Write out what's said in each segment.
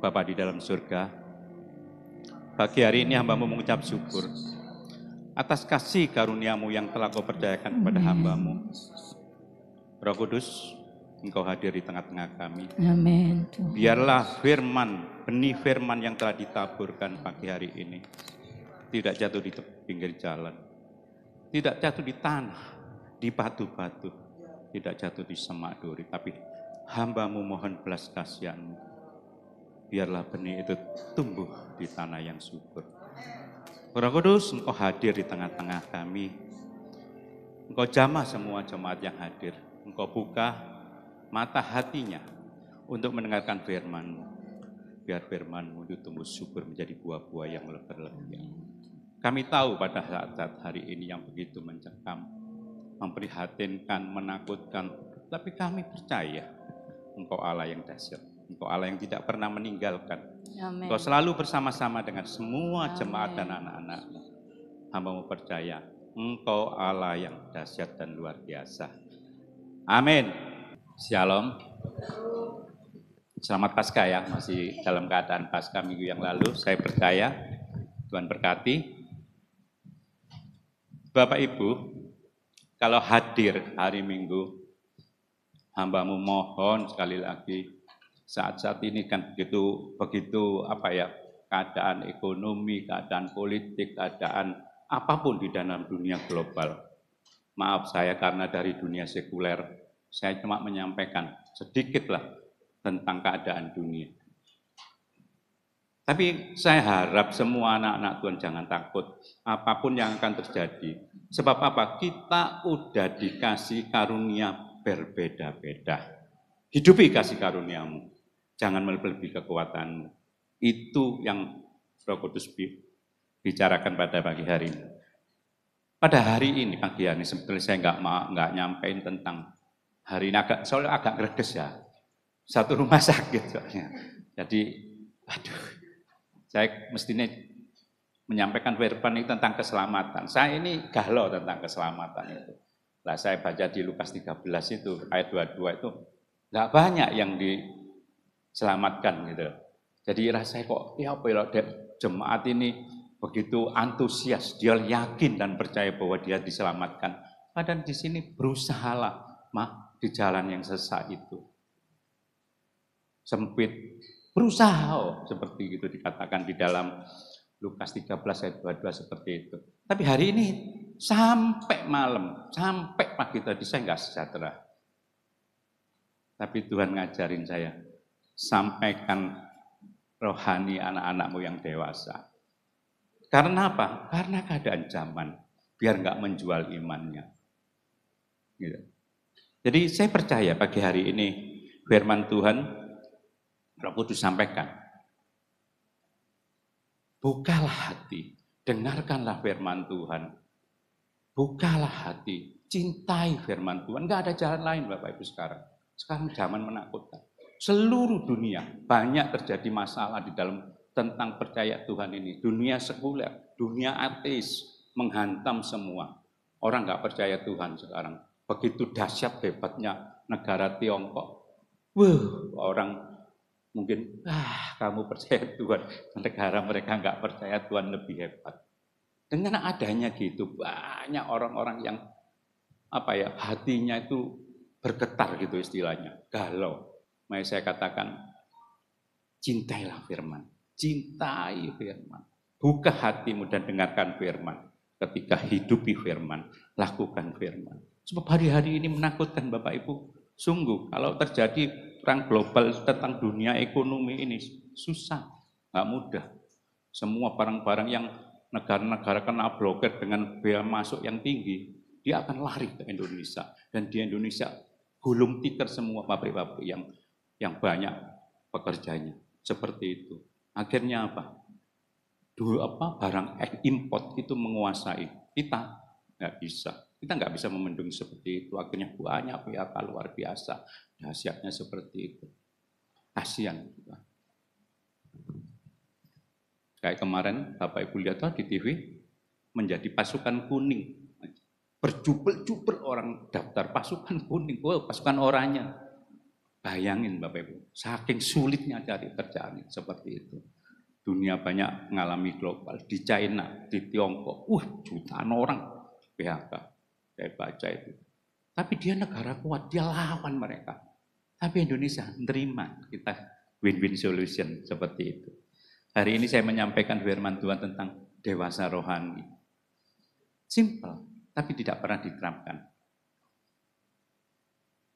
Bapa di dalam surga, pagi hari ini hamba-Mu mengucap syukur atas kasih karunia-Mu yang telah Kau percayakan kepada hamba-Mu. Roh Kudus, Engkau hadir di tengah-tengah kami. Amin. Biarlah firman, benih firman yang telah ditaburkan pagi hari ini tidak jatuh di pinggir jalan, tidak jatuh di tanah, di batu-batu, tidak jatuh di semak duri, tapi hamba-Mu mohon belas kasihan-Mu. Biarlah benih itu tumbuh di tanah yang subur. Roh Kudus, Engkau hadir di tengah-tengah kami. Engkau jamah semua jemaat yang hadir. Engkau buka mata hatinya untuk mendengarkan firman-Mu. Biar firman-Mu itu tumbuh subur menjadi buah-buah yang berlebihan. Kami tahu pada saat-saat hari ini yang begitu mencekam, memprihatinkan, menakutkan, tapi kami percaya Engkau Allah yang dahsyat. Engkau Allah yang tidak pernah meninggalkan. Amin. Engkau selalu bersama-sama dengan semua jemaat dan anak-anak-Mu. Hamba-Mu percaya Engkau Allah yang dahsyat dan luar biasa. Amin. Shalom. Selamat Paskah ya, masih dalam keadaan Paskah minggu yang lalu. Saya percaya Tuhan berkati. Bapak Ibu, kalau hadir hari Minggu, hamba-Mu mohon sekali lagi, saat-saat ini kan begitu keadaan ekonomi, keadaan politik, keadaan apapun di dalam dunia global. Maaf saya karena dari dunia sekuler, saya cuma menyampaikan sedikitlah tentang keadaan dunia. Tapi saya harap semua anak-anak Tuhan jangan takut apapun yang akan terjadi. Sebab apa? Kita udah dikasih karunia berbeda-beda. Hidupi kasih karunia-Mu. Jangan melebihi kekuatan-Mu. Itu yang Roh Kudus bicarakan pada pagi hari ini. Pada hari ini, pagi hari ini, sebetulnya saya nggak nyampein tentang hari ini, soalnya agak greges ya. Satu rumah sakit soalnya. Jadi, saya mestinya menyampaikan firman ini tentang keselamatan. Saya ini galau tentang keselamatan itu. Lah saya baca di Lukas 13 itu, ayat 22 itu, nggak banyak yang diselamatkan gitu. Jadi rasanya kok, ya apa ya, jemaat ini begitu antusias, dia yakin dan percaya bahwa dia diselamatkan. Padahal di sini berusahalah di jalan yang sesak itu. Sempit, berusaha seperti itu dikatakan di dalam Lukas 13 ayat 22 seperti itu. Tapi hari ini sampai malam, sampai pagi tadi saya nggak sejahtera. Tapi Tuhan ngajarin saya, sampaikan rohani anak-anak-Mu yang dewasa. Karena apa? Karena keadaan zaman, biar nggak menjual imannya. Gitu. Jadi saya percaya pagi hari ini firman Tuhan, Roh Kudus sampaikan. Bukalah hati, dengarkanlah firman Tuhan. Bukalah hati, cintai firman Tuhan. Nggak ada jalan lain Bapak Ibu sekarang. Sekarang zaman menakutkan. Seluruh dunia banyak terjadi masalah di dalam tentang percaya Tuhan ini. Dunia sekuler, dunia ateis menghantam semua. Orang nggak percaya Tuhan sekarang. Begitu dahsyat hebatnya negara Tiongkok. Orang mungkin, kamu percaya Tuhan. Negara mereka nggak percaya Tuhan lebih hebat. Dengan adanya gitu, banyak orang-orang yang hatinya itu bergetar gitu istilahnya, galau. Makanya saya katakan, cintailah firman, cintai firman. Buka hatimu dan dengarkan firman. Ketika hidupi firman, lakukan firman. Sebab hari-hari ini menakutkan Bapak Ibu. Sungguh, kalau terjadi perang global tentang dunia ekonomi ini, susah, nggak mudah. Semua barang-barang yang negara-negara kena blokir dengan biaya masuk yang tinggi, dia akan lari ke Indonesia. Dan di Indonesia gulung tikar semua pabrik-pabrik yang banyak pekerjanya. Seperti itu. Akhirnya apa? Barang import itu menguasai. Kita nggak bisa. Kita nggak bisa memendung seperti itu. Akhirnya banyak PHK luar biasa. Dahsyatnya seperti itu. Kasihan. Kayak kemarin Bapak Ibu lihat di TV, menjadi pasukan kuning. Berjubel-jubel orang daftar pasukan kuning. Pasukan oranye. Bayangin Bapak Ibu, saking sulitnya cari kerjaan seperti itu. Dunia banyak mengalami global, di China, di Tiongkok, jutaan orang PHK, saya baca itu. Tapi dia negara kuat, dia lawan mereka. Tapi Indonesia nerima, kita win-win solution seperti itu. Hari ini saya menyampaikan firman Tuhan tentang dewasa rohani. Simple, tapi tidak pernah diterapkan.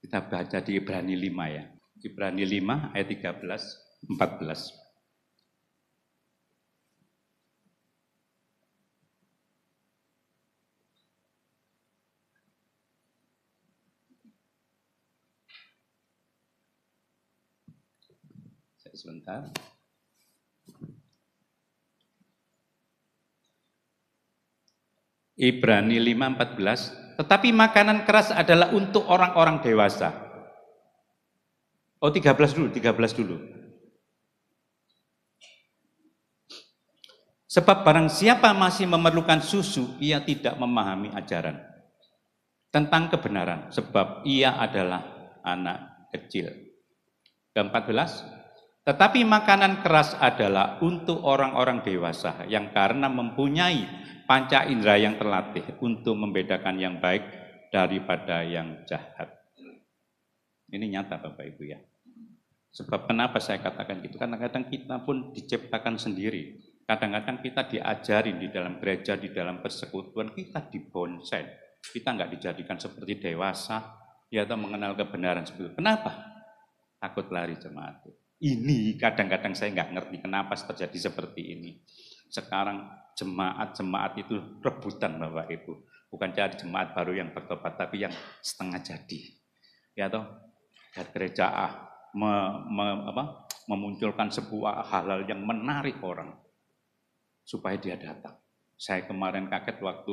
Kita baca di Ibrani 5 ya. Ibrani 5 ayat 13, 14. Sebentar. Ibrani 5:14. Tetapi makanan keras adalah untuk orang-orang dewasa. 13 dulu. Sebab barang siapa masih memerlukan susu, ia tidak memahami ajaran tentang kebenaran, sebab ia adalah anak kecil. Ke-14. Tetapi makanan keras adalah untuk orang-orang dewasa yang karena mempunyai panca indera yang terlatih untuk membedakan yang baik daripada yang jahat. Ini nyata Bapak Ibu ya. Sebab kenapa saya katakan gitu? Kadang-kadang kita pun diciptakan sendiri. Kadang-kadang kita diajarin di dalam gereja, di dalam persekutuan, kita dibonsai. Kita nggak dijadikan seperti dewasa, ya atau mengenal kebenaran seperti itu. Kenapa? Takut lari jemaat. Ini kadang-kadang saya nggak ngerti kenapa terjadi seperti ini. Sekarang jemaat itu rebutan Bapak Ibu. Bukan cari jemaat baru yang bertobat, tapi yang setengah jadi. Ya toh, dari gereja A memunculkan sebuah hal-hal yang menarik orang supaya dia datang. Saya kemarin kaget waktu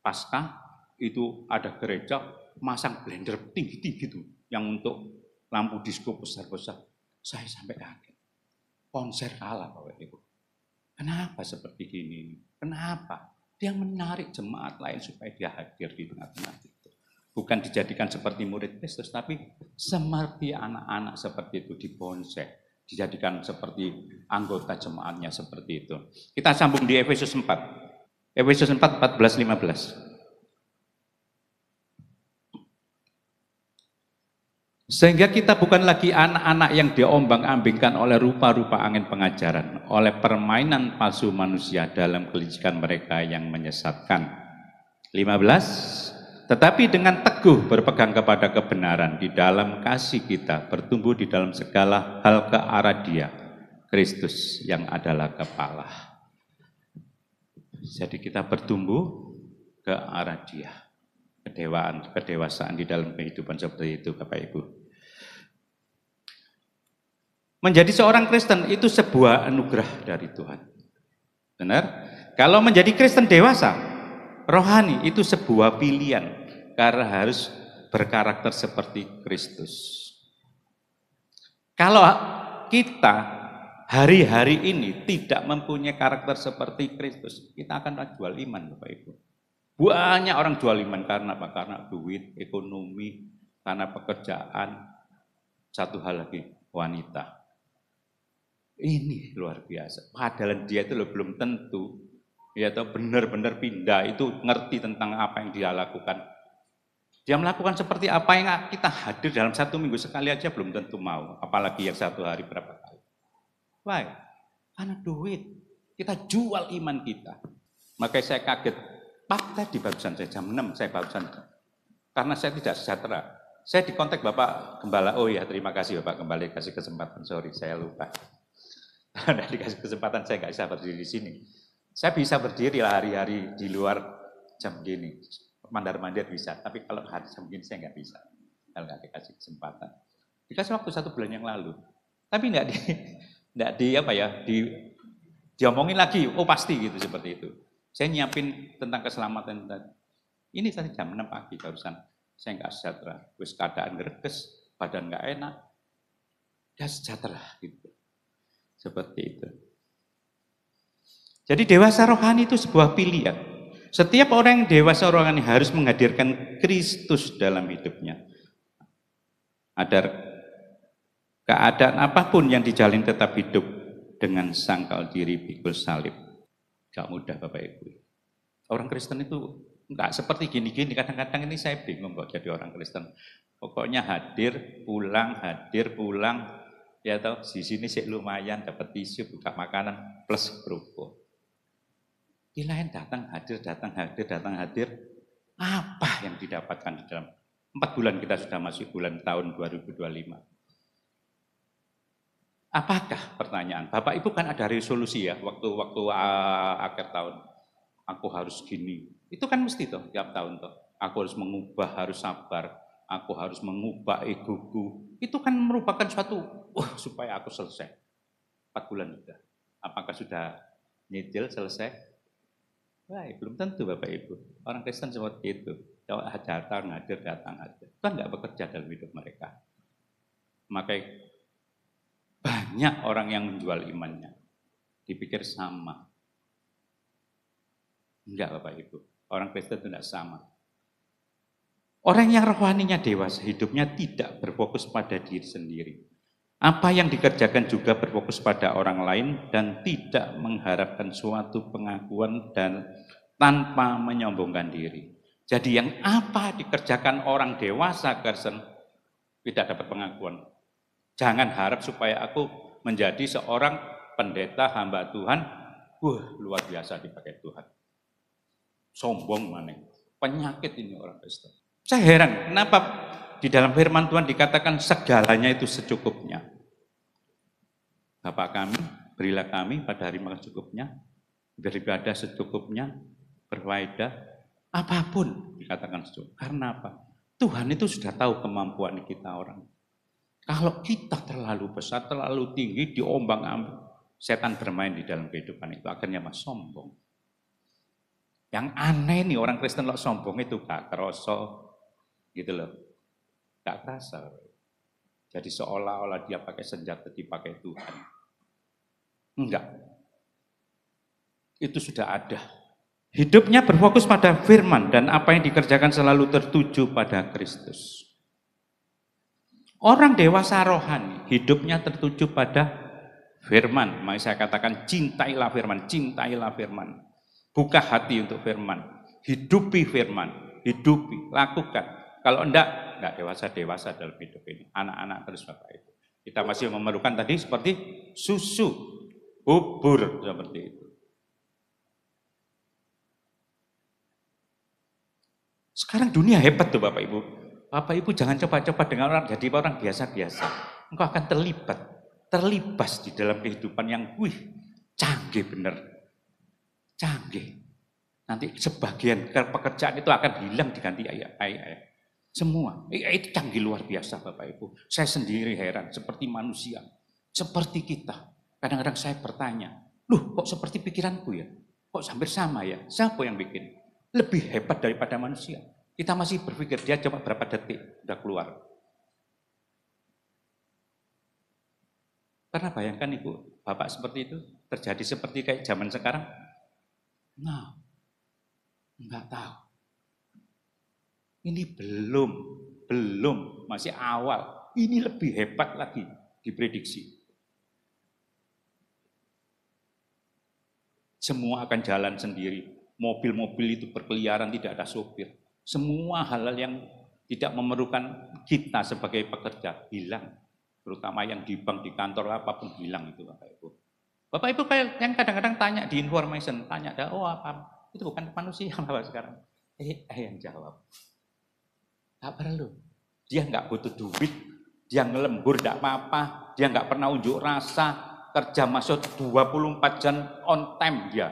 Paskah itu ada gereja masang blender tinggi-tinggi tuh yang untuk lampu disko besar-besar. Saya sampai kaget. Konser kalah Bapak Ibu. Kenapa seperti ini? Kenapa? Dia menarik jemaat lain supaya dia hadir di tengah-tengah itu. Bukan dijadikan seperti murid Kristus, tapi seperti anak-anak seperti itu dibonsai. Dijadikan seperti anggota jemaatnya seperti itu. Kita sambung di Efesus 4. Efesus 4, 14-15. Sehingga kita bukan lagi anak-anak yang diombang-ambingkan oleh rupa-rupa angin pengajaran, oleh permainan palsu manusia dalam kelicikan mereka yang menyesatkan. 15. Tetapi dengan teguh berpegang kepada kebenaran di dalam kasih kita, bertumbuh di dalam segala hal ke arah Dia, Kristus yang adalah kepala. Jadi kita bertumbuh ke arah Dia. Kedewasaan di dalam kehidupan seperti itu Bapak Ibu. Menjadi seorang Kristen itu sebuah anugerah dari Tuhan. Benar? Kalau menjadi Kristen dewasa, rohani itu sebuah pilihan karena harus berkarakter seperti Kristus. Kalau kita hari-hari ini tidak mempunyai karakter seperti Kristus, kita akan jual iman Bapak Ibu. Banyak orang jual iman karena apa? Karena duit, ekonomi, karena pekerjaan. Satu hal lagi, wanita. Ini luar biasa. Padahal dia itu belum tentu, ya atau benar-benar pindah itu ngerti tentang apa yang dia lakukan. Dia melakukan seperti apa yang kita hadir dalam 1 minggu sekali aja belum tentu mau. Apalagi yang 1 hari berapa kali. Why? Karena duit. Kita jual iman kita. Makanya saya kaget. Pak, tadi barusan saya jam 6, saya barusan. Karena saya tidak sejahtera. Saya dikontak Bapak Gembala. Oh ya, terima kasih Bapak Gembala kasih kesempatan. Sorry, saya lupa. Karena dikasih kesempatan saya nggak bisa berdiri di sini. Saya bisa berdiri lah hari-hari di luar jam gini. Mandar-mandir bisa, tapi kalau hari jam gini saya nggak bisa. Kalau nggak dikasih kesempatan. Dikasih waktu 1 bulan yang lalu. Tapi nggak diomongin lagi. Oh pasti gitu seperti itu. Saya nyiapin tentang keselamatan tadi. Ini tadi jam 6 pagi barusan. Saya nggak sejahtera. Terus keadaan greges, badan nggak enak. Ya sejahtera gitu. Seperti itu. Jadi dewasa rohani itu sebuah pilihan. Setiap orang yang dewasa rohani harus menghadirkan Kristus dalam hidupnya. Ada Keadaan apapun yang dijalin tetap hidup dengan sangkal diri pikul salib. Gak mudah Bapak Ibu. Orang Kristen itu enggak seperti gini-gini. Kadang-kadang ini saya bingung kok jadi orang Kristen. Pokoknya hadir, pulang. Ya toh, di sini sih lumayan dapat tisu, buka makanan plus kerupuk. Di lain datang hadir. Apa yang didapatkan di dalam 4 bulan kita sudah masuk bulan tahun 2025. Apakah pertanyaan? Bapak Ibu kan ada resolusi ya waktu akhir tahun. Aku harus gini. Itu kan mesti toh tiap tahun toh. Aku harus mengubah, harus sabar. Aku harus mengubah egoku. Itu kan merupakan suatu supaya aku selesai. 4 bulan sudah. Apakah sudah nyicil selesai? Wah, belum tentu Bapak Ibu. Orang Kristen seperti itu. Kalau datang hadir. Tuhan nggak bekerja dalam hidup mereka. Makanya banyak orang yang menjual imannya. Dipikir sama. Enggak Bapak Ibu. Orang Kristen tidak sama. Orang yang rohaninya dewasa, hidupnya tidak berfokus pada diri sendiri. Apa yang dikerjakan juga berfokus pada orang lain dan tidak mengharapkan suatu pengakuan dan tanpa menyombongkan diri. Jadi yang apa dikerjakan orang dewasa Kristen tidak dapat pengakuan. Jangan harap supaya aku menjadi seorang pendeta hamba Tuhan, luar biasa dipakai Tuhan. Sombong mana? Penyakit ini orang Kristen. Saya heran, kenapa di dalam firman Tuhan dikatakan segalanya itu secukupnya. Bapa kami, berilah kami pada hari makan secukupnya, beribadah secukupnya, berfaedah, apapun dikatakan secukup. Karena apa? Tuhan itu sudah tahu kemampuan kita orang. Kalau kita terlalu besar, terlalu tinggi, diombang-ambing, setan bermain di dalam kehidupan itu, akhirnya mas sombong. Yang aneh nih orang Kristen lo sombong itu gak kerasa, gitu loh, gak kerasa. Jadi seolah-olah dia pakai senjata dipakai Tuhan. Enggak. Itu sudah ada. Hidupnya berfokus pada firman dan apa yang dikerjakan selalu tertuju pada Kristus. Orang dewasa rohani, hidupnya tertuju pada firman. Makanya saya katakan cintailah firman. Buka hati untuk firman. Hidupi firman, lakukan. Kalau enggak dewasa dalam hidup ini. Anak-anak terus Bapak Ibu. Kita masih memerlukan tadi seperti susu, bubur seperti itu. Sekarang dunia hebat tuh Bapak Ibu. Bapak Ibu jangan coba-coba dengan orang jadi orang biasa-biasa. Engkau akan terlibas di dalam kehidupan yang canggih bener. Canggih. Nanti sebagian pekerjaan itu akan hilang diganti AI. Semua. Itu canggih luar biasa Bapak Ibu. Saya sendiri heran seperti manusia. Seperti kita. Kadang-kadang saya bertanya, kok seperti pikiranku ya? Kok hampir sama ya? Siapa yang bikin? Lebih hebat daripada manusia. Kita masih berpikir dia cuma berapa detik udah keluar. Karena bayangkan Ibu, Bapak seperti itu terjadi seperti kayak zaman sekarang. Nah, enggak tahu. Ini belum, masih awal. Ini lebih hebat lagi diprediksi. Semua akan jalan sendiri. Mobil-mobil itu berkeliaran, tidak ada sopir. Semua hal-hal yang tidak memerlukan kita sebagai pekerja hilang. Terutama yang di bank, di kantor, apapun hilang itu Bapak Ibu. Bapak Ibu kayak yang kadang-kadang tanya di information, tanya, apa? Itu bukan manusia Bapak sekarang. Yang jawab. Gak perlu. Dia nggak butuh duit, dia ngelembur tidak apa-apa, dia nggak pernah unjuk rasa, kerja masuk 24 jam on time dia.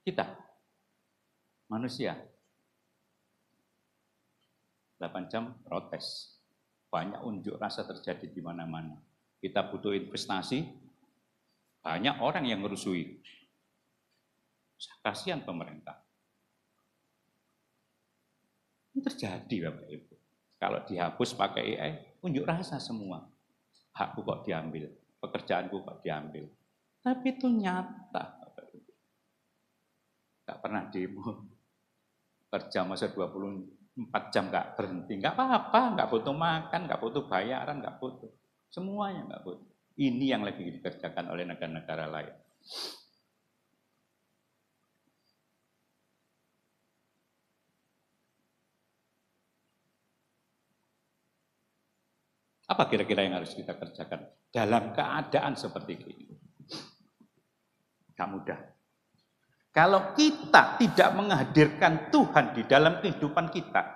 Kita, manusia, 8 jam protes. Banyak unjuk rasa terjadi di mana-mana. Kita butuh investasi, banyak orang yang ngerusui. Kasihan pemerintah. Ini terjadi Bapak Ibu. Kalau dihapus pakai AI, unjuk rasa semua. Hakku kok diambil, pekerjaanku kok diambil. Tapi itu nyata Bapak Ibu. Gak pernah demo. Kerja masa 24 jam gak berhenti. Gak apa-apa, gak butuh makan, gak butuh bayaran, gak butuh. Semuanya nggak boleh. Ini yang lagi dikerjakan oleh negara-negara lain. Apa kira-kira yang harus kita kerjakan dalam keadaan seperti ini? Gak mudah. Kalau kita tidak menghadirkan Tuhan di dalam kehidupan kita,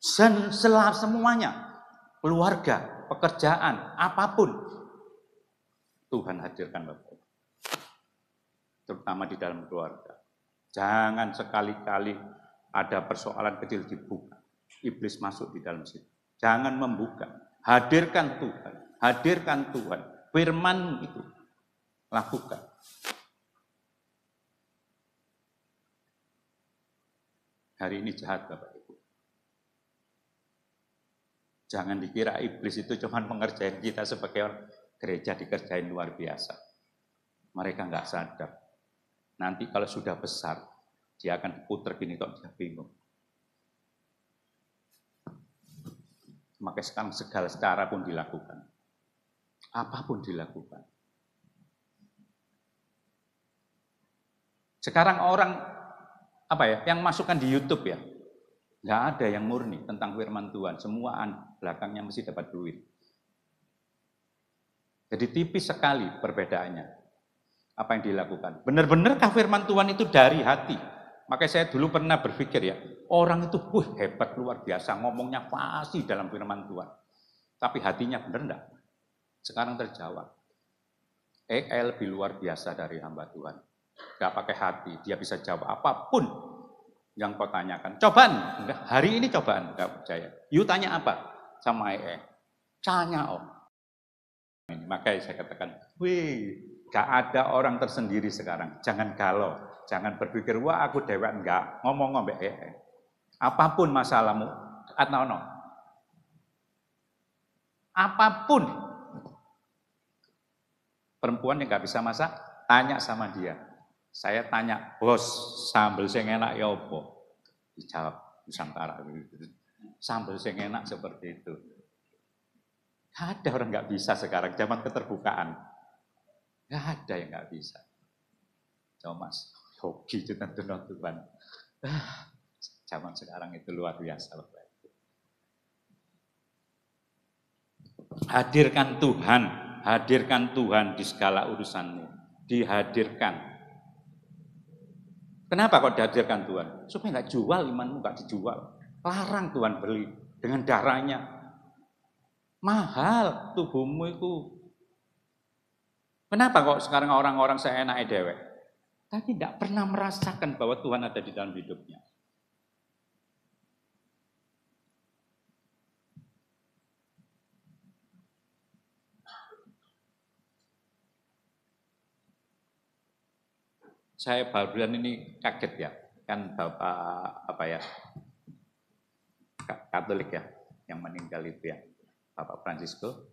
semuanya, keluarga, pekerjaan, apapun, Tuhan hadirkan Bapak. Terutama di dalam keluarga. Jangan sekali-kali ada persoalan kecil dibuka. Iblis masuk di dalam situ. Jangan membuka. Hadirkan Tuhan. Hadirkan Tuhan. Firman itu. Lakukan. Hari ini jahat Bapak Ibu. Jangan dikira iblis itu cuma mengerjain kita sebagai orang gereja dikerjain luar biasa. Mereka nggak sadar. Nanti kalau sudah besar, dia akan putar gini kok dia bingung. Maka sekarang segala cara pun dilakukan. Apapun dilakukan. Sekarang orang yang masukkan di YouTube ya, nggak ada yang murni tentang firman Tuhan. Semua belakangnya mesti dapat duit. Jadi tipis sekali perbedaannya. Apa yang dilakukan? Benar-benarkah firman Tuhan itu dari hati? Makanya saya dulu pernah berpikir ya, orang itu hebat luar biasa, ngomongnya pasti dalam firman Tuhan. Tapi hatinya benar enggak? Sekarang terjawab. lebih luar biasa dari hamba Tuhan. Gak pakai hati, dia bisa jawab apapun yang kau tanyakan. Cobaan, enggak, hari ini cobaan, enggak percaya. You tanya apa? Sama tanya om. Makanya saya katakan, gak ada orang tersendiri sekarang. Jangan galau, jangan berpikir, wah aku dewek, enggak. Ngomong apapun masalahmu, apapun. Perempuan yang gak bisa masak, tanya sama dia. Saya tanya, bos, sambal sing enak ya opo? Dijawab Nusantara. Sambal sing enak seperti itu. Gak ada orang gak bisa sekarang, zaman keterbukaan. Gak ada yang gak bisa. Coba mas, hoki itu tentu Tuhan. Zaman sekarang itu luar biasa. Hadirkan Tuhan. Hadirkan Tuhan di segala urusanmu. Dihadirkan. Kenapa kok dihadirkan Tuhan? Supaya nggak jual imanmu, nggak dijual. Larang Tuhan beli dengan darahnya. Mahal tubuhmu itu. Kenapa kok sekarang orang-orang seenaknya dewek? Tapi tidak pernah merasakan bahwa Tuhan ada di dalam hidupnya. Saya barusan ini kaget ya, kan Bapak Katolik ya, yang meninggal itu ya, Bapak Francisco.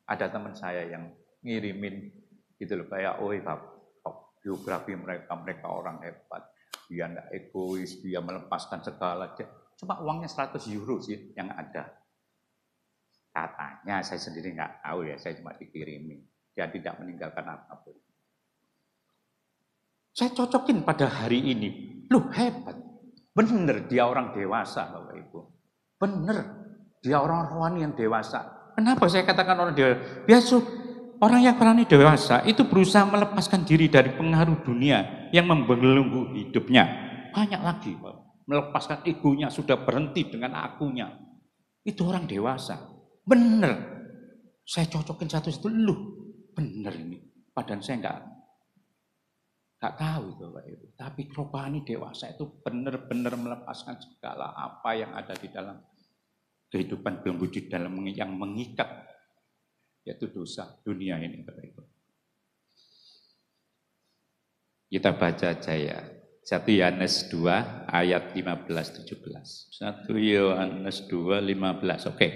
Ada teman saya yang ngirimin gitu loh, kayak Bapak, biografi mereka orang hebat, dia enggak egois, dia melepaskan segala, cuma uangnya 100 euro sih yang ada. Katanya saya sendiri nggak tahu ya, saya cuma dikirimin, dia tidak meninggalkan apapun. Saya cocokin pada hari ini. Loh hebat. Benar dia orang dewasa Bapak Ibu. Benar dia orang rohani yang dewasa. Kenapa saya katakan orang dewasa? Biasa orang yang berani dewasa itu berusaha melepaskan diri dari pengaruh dunia yang membelenggu hidupnya. Banyak lagi Bapak. Melepaskan egonya, sudah berhenti dengan akunya. Itu orang dewasa. Benar. Saya cocokin satu-satu. Loh benar ini. Padahal saya enggak tahu itu Bapak Ibu. Tapi rohani dewasa itu benar-benar melepaskan segala apa yang ada di dalam kehidupan belenggu di dalam yang mengikat, yaitu dosa dunia ini Bapak Ibu. Kita baca aja ya. 1 Yohanes 2 ayat 15-17. 1 Yohanes 2, 15. Oke.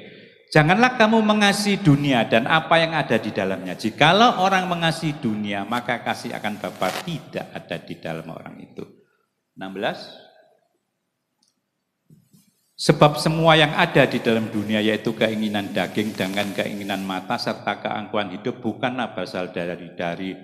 Janganlah kamu mengasihi dunia dan apa yang ada di dalamnya. Jikalau orang mengasihi dunia, maka kasih akan Bapa tidak ada di dalam orang itu. 16. Sebab semua yang ada di dalam dunia yaitu keinginan daging dengan keinginan mata serta keangkuhan hidup bukanlah berasal dari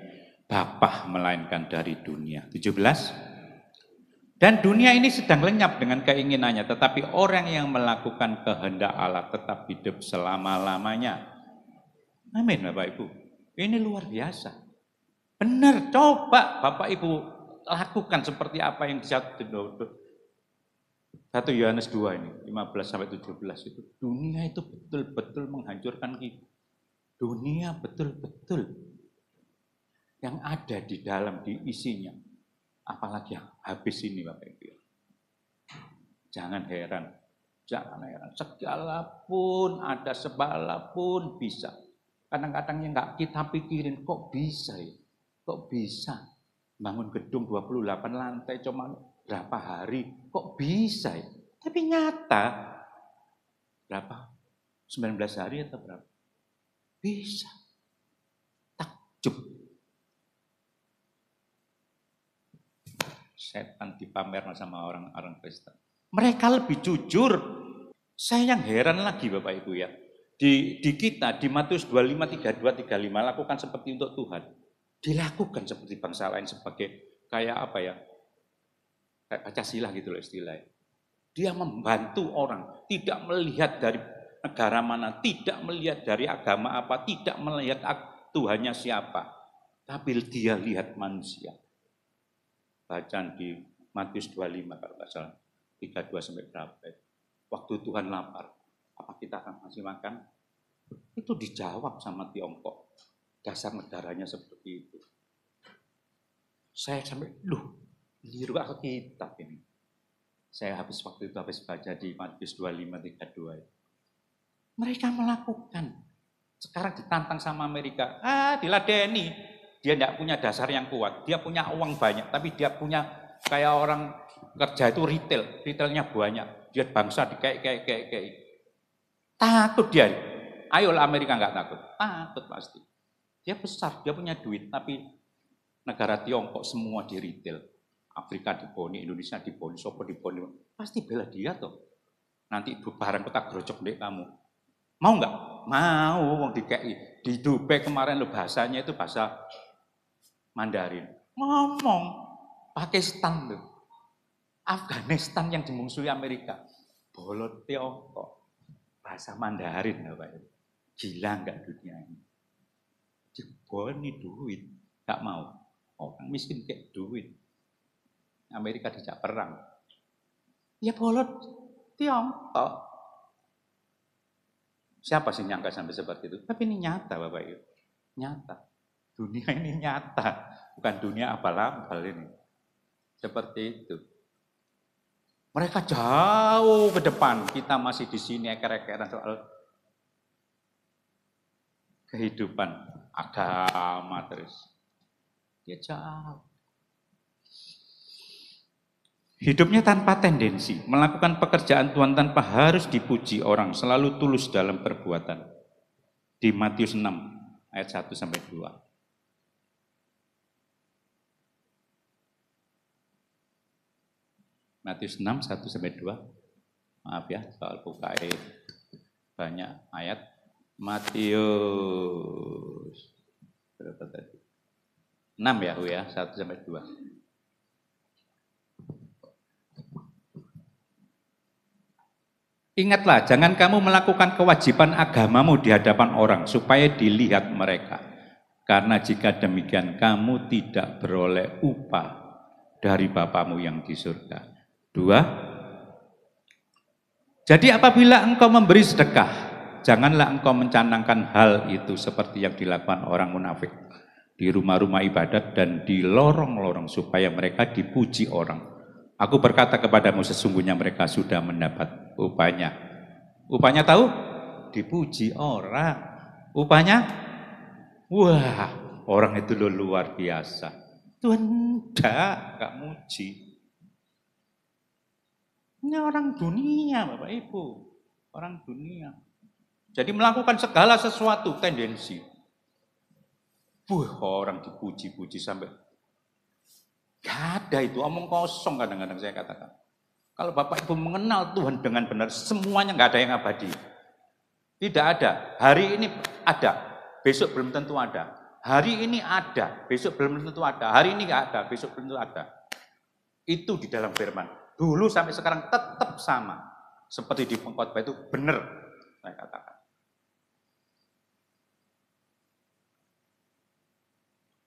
Bapa melainkan dari dunia. 17. Dan dunia ini sedang lenyap dengan keinginannya, tetapi orang yang melakukan kehendak Allah tetap hidup selama-lamanya. Amin Bapak Ibu. Ini luar biasa. Benar, coba Bapak Ibu lakukan seperti apa yang disebut 1 Yohanes 2 ini, 15-17 itu. Dunia itu betul-betul menghancurkan kita. Dunia betul-betul yang ada di dalam, di isinya. Apalagi yang habis ini Bapak Ibu. Jangan heran. Segala pun ada, sebala pun bisa. Kadang-kadang yang nggak kita pikirin, kok bisa ya? Kok bisa? Bangun gedung 28 lantai cuma berapa hari, kok bisa ya? Tapi nyata, berapa? 19 hari atau berapa? Bisa. Takjub. Setan dipamerkan sama orang-orang Kristen. Mereka lebih jujur. Saya yang heran lagi Bapak Ibu ya. Di kita, di Matius 25, 32, 35, lakukan seperti untuk Tuhan. Dilakukan seperti bangsa lain sebagai kayak apa ya? Kayak Pancasila gitu loh istilahnya. Dia membantu orang, tidak melihat dari negara mana, tidak melihat dari agama apa, tidak melihat Tuhannya siapa. Tapi dia lihat manusia. Bacaan di Matius 25 kalau nggak salah, 32 sampai berapa. Waktu Tuhan lapar, apa kita akan kasih makan? Itu dijawab sama Tiongkok. Dasar negaranya seperti itu. Saya sampai, liru Alkitab ini. Saya waktu itu habis baca di Matius 25-32. Mereka melakukan. Sekarang ditantang sama Amerika. Diladeni. Dia tidak punya dasar yang kuat. Dia punya uang banyak. Tapi dia punya kayak orang kerja itu retail. Retailnya banyak. Dia bangsa di kayak. Takut dia. Ayolah Amerika nggak takut. Takut pasti. Dia besar. Dia punya duit. Tapi negara Tiongkok semua di retail. Afrika diboni, Indonesia diboni, Sopo diboni. Pasti bela dia tuh. Nanti barang kita gerojok deh kamu. Mau nggak? Mau. Wong DKI. Di Dubai kemarin lo bahasanya itu bahasa Mandarin. Ngomong. Pakistan loh. Afghanistan yang dimungsuhi Amerika. Bolot Tiongkok. Bahasa Mandarin. Gila nggak dunia ini? Diboni duit. Nggak mau. Orang miskin kayak duit. Amerika dijak perang. Ya bolot Tiongkok. Siapa sih nyangka sampai seperti itu? Tapi ini nyata Bapak Ibu. Nyata. Dunia ini nyata. Bukan dunia abal-abal ini. Seperti itu. Mereka jauh ke depan. Kita masih di sini eker-ekeran soal kehidupan agama terus. Dia jauh. Hidupnya tanpa tendensi, melakukan pekerjaan Tuhan tanpa harus dipuji orang, selalu tulus dalam perbuatan. Di Matius 6 ayat 1 sampai 2. Matius 6 1 sampai 2. Maaf ya, soal bukai banyak ayat. Matius berapa tadi? 6 ya, 1 sampai 2. Ingatlah, jangan kamu melakukan kewajiban agamamu di hadapan orang, supaya dilihat mereka. Karena jika demikian, kamu tidak beroleh upah dari Bapamu yang di surga. 2. Jadi apabila engkau memberi sedekah, janganlah engkau mencanangkan hal itu seperti yang dilakukan orang munafik di rumah-rumah ibadat dan di lorong-lorong, supaya mereka dipuji orang. Aku berkata kepadamu, sesungguhnya mereka sudah mendapat upahnya. Upahnya tahu? Dipuji orang. Upahnya? Wah, orang itu luar biasa. Tuhan enggak muji. Ini orang dunia Bapak Ibu. Orang dunia. Jadi melakukan segala sesuatu tendensi. Orang dipuji-puji sampai gak ada itu, omong kosong kadang-kadang saya katakan. Kalau Bapak Ibu mengenal Tuhan dengan benar, semuanya nggak ada yang abadi. Tidak ada. Hari ini ada, besok belum tentu ada. Hari ini ada, besok belum tentu ada. Hari ini nggak ada, besok belum tentu ada. Itu di dalam firman. Dulu sampai sekarang tetap sama. Seperti di pengkhotbah itu benar, saya katakan.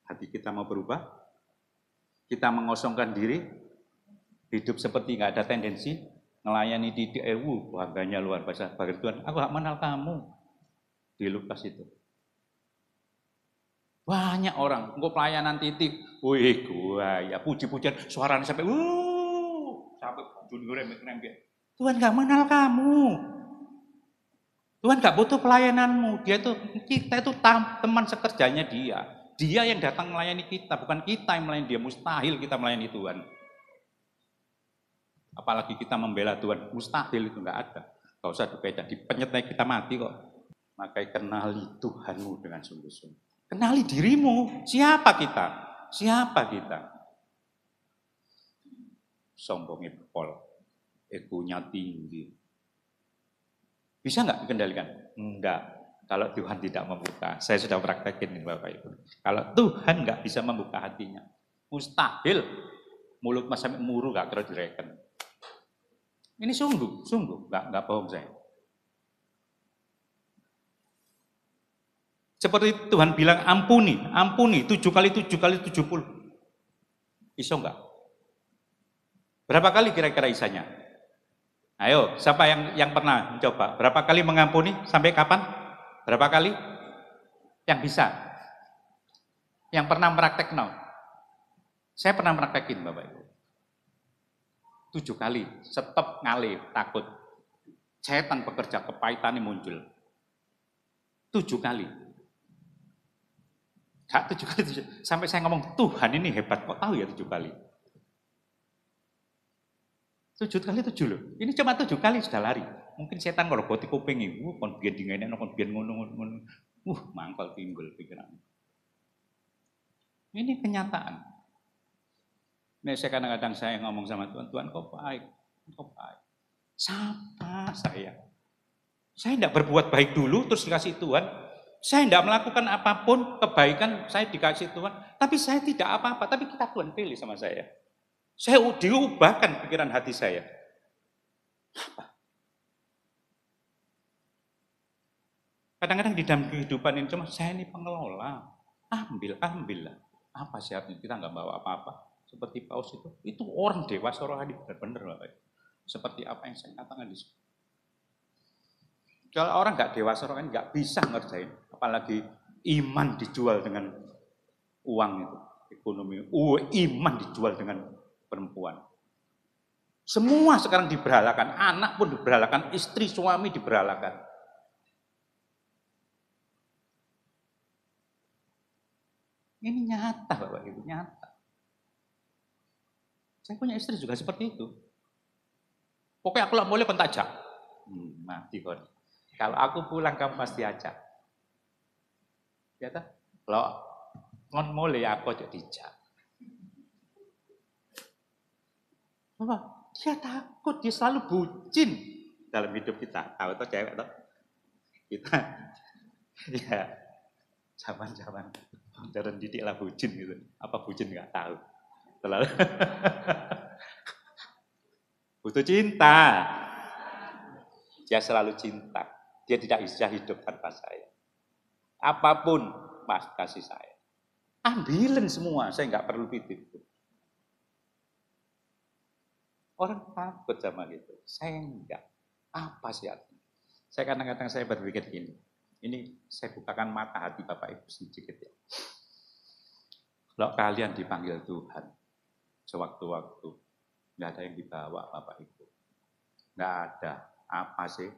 Hati kita mau berubah, kita mengosongkan diri, hidup seperti nggak ada tendensi, melayani di DEW, bangganya luar biasa. Bagi Tuhan, aku gak mengenal kamu. Di Lukas itu. Banyak orang, engkau pelayanan titik, wih gua ya puji-pujian, suaranya sampai sampai rembek. Tuhan gak mengenal kamu. Tuhan gak butuh pelayananmu. Kita itu teman sekerjanya dia. Dia yang datang melayani kita, bukan kita yang melayani dia. Mustahil kita melayani Tuhan. Apalagi kita membela Tuhan, mustahil itu enggak ada. Gak usah dipeda, dipenyet kita mati kok. Makanya kenali Tuhanmu dengan sungguh-sungguh. Kenali dirimu, siapa kita? Siapa kita? Sombongnya pol, egonya tinggi. Bisa nggak dikendalikan? Enggak. Kalau Tuhan tidak membuka, saya sudah praktekin nih Bapak Ibu. Kalau Tuhan nggak bisa membuka hatinya, mustahil mulut mas sampai muru nggak kira direken. Ini sungguh nggak bohong saya. Seperti Tuhan bilang ampuni 7 kali 7 kali 70. Iso enggak? Berapa kali kira-kira isanya? Ayo, siapa yang pernah mencoba? Berapa kali mengampuni? Sampai kapan? Berapa kali? Yang bisa? Yang pernah meraktek no? Saya pernah meraktekin Bapak Ibu. 7 kali, stop ngalih, takut. Setan bekerja, kepahitannya muncul. 7 kali. Gak 7 kali 7. Sampai saya ngomong, Tuhan ini hebat, kok tahu ya 7 kali? 7 kali 7 loh. Ini cuma 7 kali sudah lari. Mungkin setan kalau boti kuping ibu, kon biyen dingene kon biyen ngono. Mangkal timbul pikiran. Ini kenyataan. Nah, saya kadang-kadang saya ngomong sama Tuhan, Tuhan kau baik. Siapa saya? Saya tidak berbuat baik dulu terus dikasih Tuhan. Saya tidak melakukan apapun kebaikan, saya dikasih Tuhan. Tapi saya tidak apa-apa, tapi kita Tuhan pilih sama saya. Saya diubahkan pikiran hati saya. Apa? Kadang-kadang di dalam kehidupan ini cuma saya ini pengelola. Ambillah. Apa syaratnya? Kita nggak bawa apa-apa. Seperti Paus itu orang dewasa rohani benar-benar Bapak. Seperti apa yang saya katakan di sini. Kalau orang nggak dewasa rohani nggak bisa ngerjain, apalagi iman dijual dengan uang itu, ekonomi. Iman dijual dengan perempuan. Semua sekarang diberhalakan, anak pun diberhalakan, istri suami diberhalakan. Ini nyata Bapak Ibu, nyata. Saya punya istri juga seperti itu. Pokoknya aku lah boleh pentajak. Mati kon. Kalau aku pulang kamu pasti ajak. Ya tak? Kalau kon mulai aku aja dijak. Bapak, dia takut, dia selalu bucin dalam hidup kita. Tahu tuh cewek tuh? Kita ya zaman-zaman modern didik lah bucin gitu. Apa bucin nggak tahu. Terlalu butuh cinta. Dia selalu cinta. Dia tidak bisa hidup tanpa saya. Apapun pas kasih saya. Ambilin semua, saya nggak perlu titip. Orang takut sama gitu. Saya enggak. Apa sih artinya? Saya kadang-kadang saya berpikir gini. Ini saya bukakan mata hati Bapak Ibu sedikit ya. Kalau kalian dipanggil Tuhan, sewaktu-waktu, nggak ada yang dibawa Bapak Ibu. Nggak ada. Apa sih?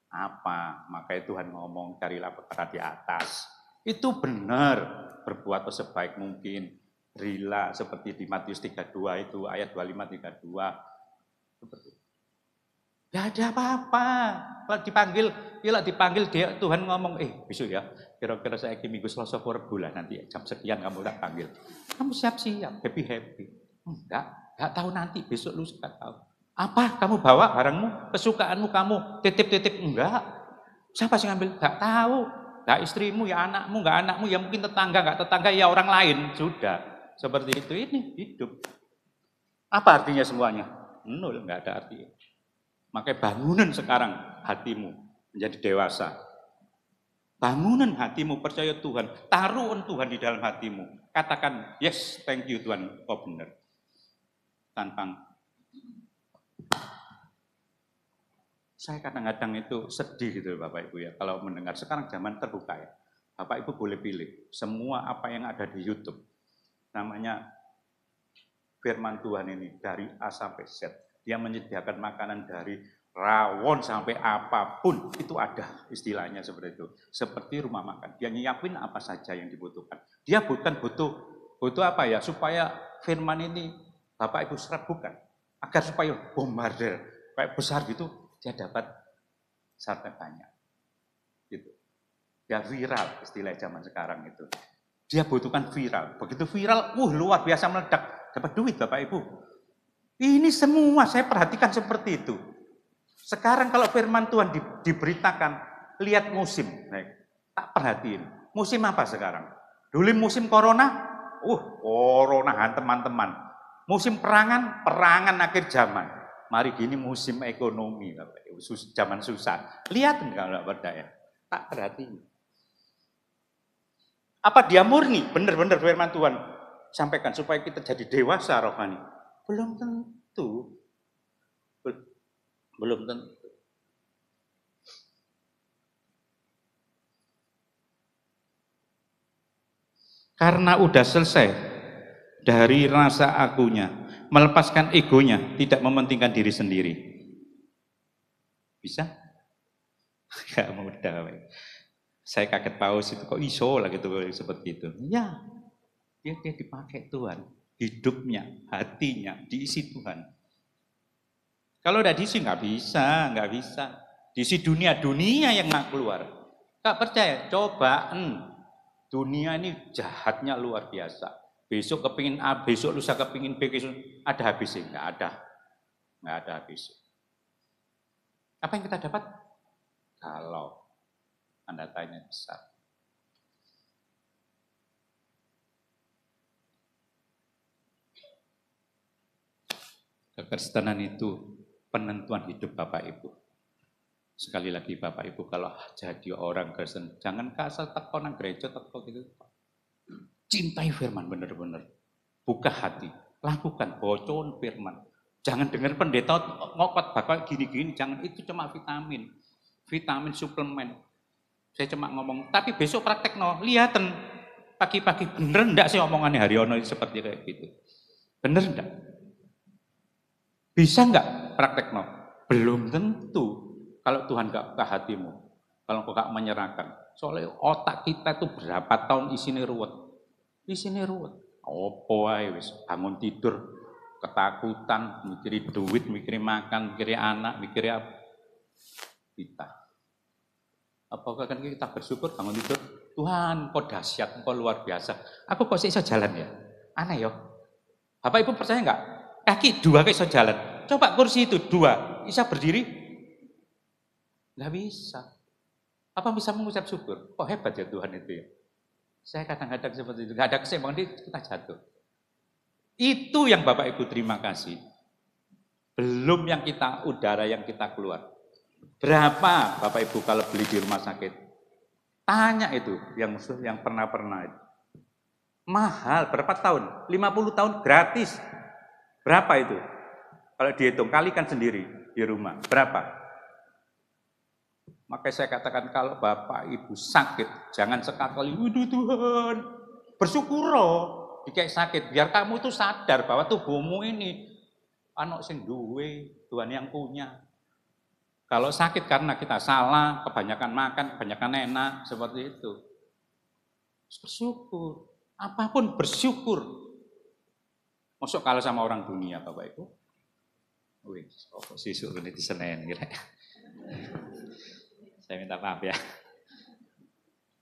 Apa? Makanya Tuhan ngomong, carilah perkara di atas. Itu benar. Berbuat sebaik mungkin. Berilah seperti di Matius 32 itu, ayat 25-32. Seperti itu. Nggak ada apa-apa. Kalau dipanggil dia, Tuhan ngomong, besok ya, kira-kira saya minggu Selasa bulan nanti jam sekian kamu tak panggil. Kamu siap-siap, happy. Enggak tahu nanti, besok lu nggak tahu. Apa kamu bawa barangmu, kesukaanmu kamu titip-titip? Enggak. Siapa sih ngambil? Enggak tahu. Enggak istrimu, ya anakmu, enggak anakmu, ya mungkin tetangga, enggak tetangga, ya orang lain. Sudah. Seperti itu, ini hidup. Apa artinya semuanya? Nol, enggak ada artinya. Makanya bangunan sekarang hatimu menjadi dewasa. Bangunan hatimu, percaya Tuhan. Taruhan Tuhan di dalam hatimu. Katakan, yes, thank you Tuhan, kau benar. Tanpa saya kadang-kadang itu sedih gitu Bapak Ibu ya, kalau mendengar sekarang zaman terbuka ya. Bapak Ibu boleh pilih semua apa yang ada di YouTube. Namanya firman Tuhan ini dari A sampai Z. Dia menyediakan makanan dari rawon sampai apapun, itu ada istilahnya seperti itu. Seperti rumah makan. Dia nyiapin apa saja yang dibutuhkan. Dia bukan butuh apa ya, supaya firman ini Bapak Ibu serap, bukan. Agar supaya bombardir kayak besar gitu, dia dapat sampai banyak. Gitu. Dia viral, istilah zaman sekarang itu. Dia butuhkan viral. Begitu viral, luar biasa meledak. Dapat duit Bapak Ibu. Ini semua saya perhatikan seperti itu. Sekarang kalau firman Tuhan diberitakan, lihat musim. Tak perhatiin. Musim apa sekarang? Dulu musim corona, coronahan teman-teman. Musim perangan akhir zaman. Mari gini musim ekonomi, zaman susah. Lihat kalau berdaya, tak perhatiin. Apa dia murni? Benar-benar firman Tuhan sampaikan supaya kita jadi dewasa rohani? Belum tentu. Belum tentu. Karena udah selesai dari rasa akunya, melepaskan egonya, tidak mementingkan diri sendiri. Bisa? Gak mudah. Saya kaget paus itu kok iso lah gitu seperti itu. Ya, dia dipakai Tuhan, hidupnya, hatinya diisi Tuhan. Kalau udah diisi nggak bisa. Diisi dunia yang nggak keluar. Gak percaya, cobaan. Dunia ini jahatnya luar biasa. Besok kepingin A, besok lusa kepingin B, ada habisnya? Nggak ada habisnya. Apa yang kita dapat? Kalau Anda tanya besar. Kekristenan itu penentuan hidup Bapak Ibu. Sekali lagi Bapak Ibu, kalau jadi orang Kristen, jangan kasar teko nang gereja teko gitu. Cintai firman benar-benar. Buka hati, lakukan bocon firman. Jangan dengar pendeta ngokot bakal gini-gini, jangan, itu cuma vitamin suplemen. Saya cuma ngomong, tapi besok praktek lihaten pagi-pagi bener enggak sih omongannya Haryono seperti kayak gitu. Bener enggak? Bisa enggak praktek Belum tentu. Kalau Tuhan gak buka hatimu, kalau kau gak menyerahkan. Soalnya otak kita tuh berapa tahun isinya ruwet. Opo ae wis bangun tidur ketakutan, mikirin duit, mikirin makan, mikirin anak, mikirin apa. Kita. Apakah kan kita bersyukur bangun tidur, Tuhan kau dahsyat, kau luar biasa. Aku kok bisa jalan ya? Aneh ya. Bapak Ibu percaya enggak? Kaki 2 kok bisa jalan. Coba kursi itu 2, bisa berdiri? Nggak bisa. Apa bisa mengucap syukur? Kok hebat ya Tuhan itu ya. Saya kadang-kadang seperti itu. Nggak ada keseimbangan, kita jatuh. Itu yang Bapak Ibu terima kasih. Belum yang kita, udara yang kita keluar. Berapa Bapak Ibu kalau beli di rumah sakit? Tanya itu, yang pernah itu. Mahal, berapa tahun? 50 tahun gratis. Berapa itu? Kalau dihitung, kalikan sendiri di rumah. Berapa? Makanya saya katakan kalau Bapak Ibu sakit, jangan sekali, waduh Tuhan, bersyukur dikai sakit, biar kamu itu sadar bahwa tubuhmu ini anak sing duwe, Tuhan yang punya. Kalau sakit karena kita salah, kebanyakan makan, kebanyakan enak, seperti itu. Bersyukur, apapun bersyukur. Masuk kalah sama orang dunia Bapak Ibu. Wih, sisuk ini di Senin kira. Saya minta maaf ya.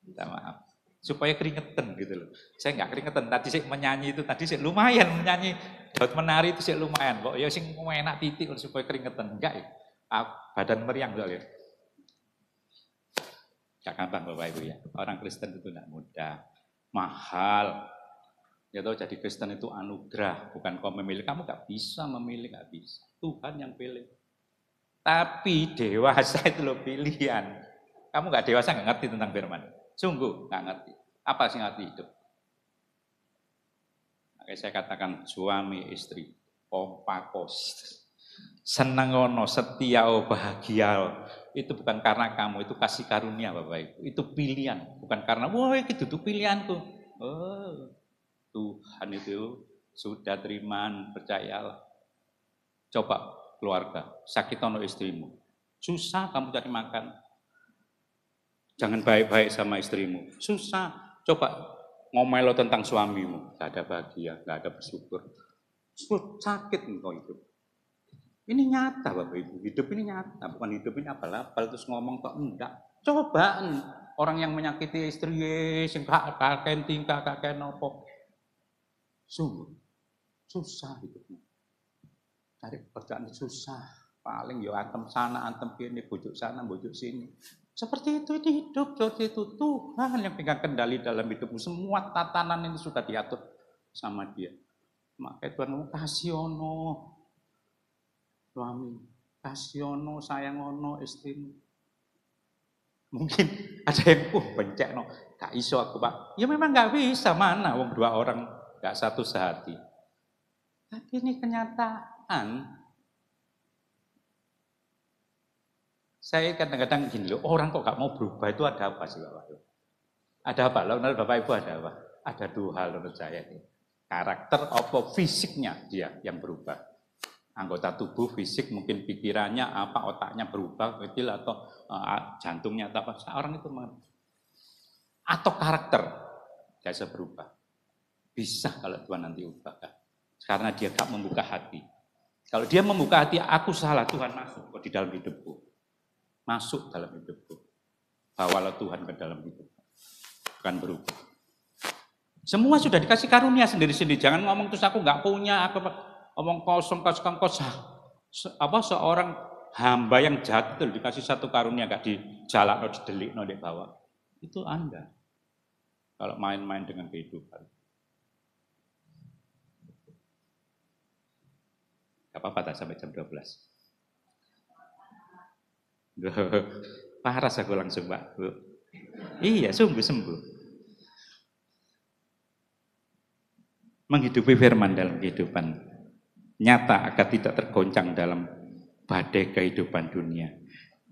Minta maaf. Supaya keringetan gitu loh. Saya nggak keringetan. Tadi saya menyanyi itu, tadi saya lumayan menyanyi Dot menari itu sih lumayan, kok ya sing enak titik supaya keringetan. Enggak ya. Badan meriang soalnya. Gak gampang Bapak Ibu ya. Orang Kristen itu tidak mudah. Mahal. Ya tahu jadi Kristen itu anugerah, bukan kau memilih. Kamu gak bisa memilih, gak bisa. Tuhan yang pilih. Tapi dewasa itu loh pilihan. Kamu gak dewasa gak ngerti tentang firman. Sungguh gak ngerti. Apa sih ngerti hidup? Makanya saya katakan suami istri kompakos. Senang ono, setia, bahagia. Itu bukan karena kamu, itu kasih karunia Bapak Ibu. Itu pilihan, bukan karena wah itu pilihanku. Oh, Tuhan itu sudah terimaan, percayalah. Coba keluarga, sakit ono istrimu. Susah kamu cari makan. Jangan baik-baik sama istrimu. Susah. Coba ngomelo tentang suamimu. Gak ada bahagia, gak ada bersyukur. Sakit engkau hidup. Ini nyata Bapak Ibu. Hidup ini nyata. Bukan hidup ini abal-abal terus ngomong kok enggak. Cobaan. Orang yang menyakiti istri, sing kakek tingkah, kakek nopo. Sungguh. Susah hidupnya. Cari pekerjaan susah. Paling ya antem sana, antem kini, bujuk sana, bujuk sini. Seperti itu ini hidup, seperti itu Tuhan yang pegang kendali dalam hidupmu. Semua tatanan ini sudah diatur sama Dia. Makanya Tuhan ngomong kasih ono suami, kasih ono sayang ono istrimu. Mungkin ada yang bencek no, gak iso aku Pak. Ya memang gak bisa, mana wong dua orang gak satu sehati. Tapi ini kenyataan. Saya kadang-kadang gini loh, orang kok gak mau berubah itu ada apa sih Bapak Ibu? Ada apa? Menurut Bapak Ibu ada apa? Ada dua hal menurut saya. Karakter apa fisiknya dia yang berubah. Anggota tubuh, fisik, mungkin pikirannya, apa otaknya berubah, kecil atau jantungnya atau apa. Orang itu atau karakter biasa berubah. Bisa kalau Tuhan nanti ubahkan. Karena dia gak membuka hati. Kalau dia membuka hati, aku salah, Tuhan masuk di dalam hidupku. Masuk dalam hidupku. Bawalah Tuhan ke dalam hidupku. Bukan berubah. Semua sudah dikasih karunia sendiri-sendiri. Jangan ngomong terus aku nggak punya, aku ngomong kosong. Apa seorang hamba yang jahat itu dikasih satu karunia nggak dijalak atau didelik di bawah. Itu Anda. Kalau main-main dengan kehidupan. Gak apa-apa tak sampai jam 12. Parah aku langsung Pak. Iya, sungguh sembuh. Menghidupi firman dalam kehidupan nyata agar tidak tergoncang dalam badai kehidupan dunia.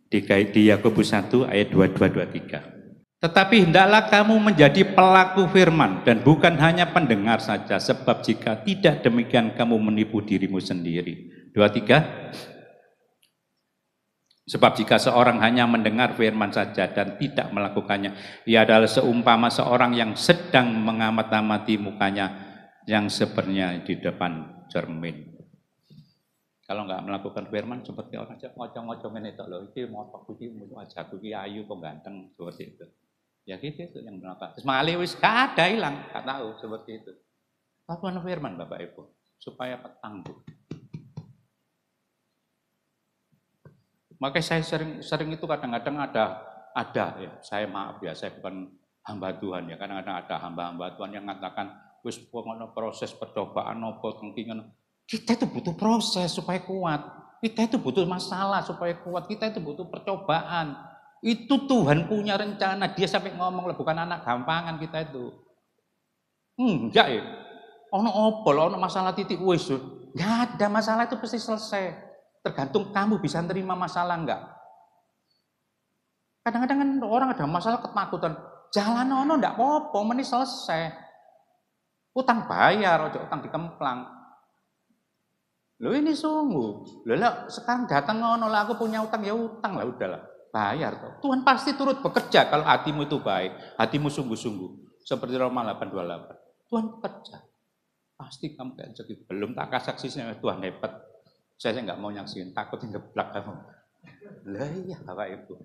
Di Yakobus 1 ayat 22-23. Tetapi hendaklah kamu menjadi pelaku firman dan bukan hanya pendengar saja, sebab jika tidak demikian kamu menipu dirimu sendiri. 23. Sebab jika seorang hanya mendengar firman saja dan tidak melakukannya, ia adalah seumpama seorang yang sedang mengamat-amati mukanya yang sebenarnya di depan cermin. Kalau nggak melakukan firman seperti orang ngocong-ngocongin itu loh, itu motok iki aja iki ayu kok ganteng seperti itu. Ya gitu itu yang melakukan. Terus malih wis gak ada hilang, gak tahu seperti itu. Lakukan firman Bapak Ibu supaya tangguh. Makanya saya sering itu kadang-kadang ada ya, saya maaf ya, saya bukan hamba Tuhan ya, kadang-kadang ada hamba-hamba Tuhan yang mengatakan wis pokoknya proses percobaan nopo tengkingan. Kita itu butuh proses supaya kuat. Kita itu butuh masalah supaya kuat. Kita itu butuh percobaan. Itu Tuhan punya rencana. Dia sampai ngomong lah, bukan anak gampangan kita itu. Enggak ya. Ono opol, ono masalah titik wis. Enggak ada masalah itu pasti selesai. Tergantung kamu bisa terima masalah enggak. Kadang-kadang kan orang ada masalah ketakutan. Jalan ono enggak apa-apa, meni selesai. Utang bayar, ojo utang dikemplang. Loh ini sungguh. Loh sekarang datang ngono lah aku punya utang ya utang lah udahlah. Bayar toh. Tuhan pasti turut bekerja kalau hatimu itu baik, hatimu sungguh-sungguh. Seperti Roma 8:28. Tuhan bekerja. Pasti kamu kayak jadi belum tak saksinya Tuhan hebat. Saya nggak mau nyaksiin, takut ngeblak kamu. Lah iya Bapak Ibu.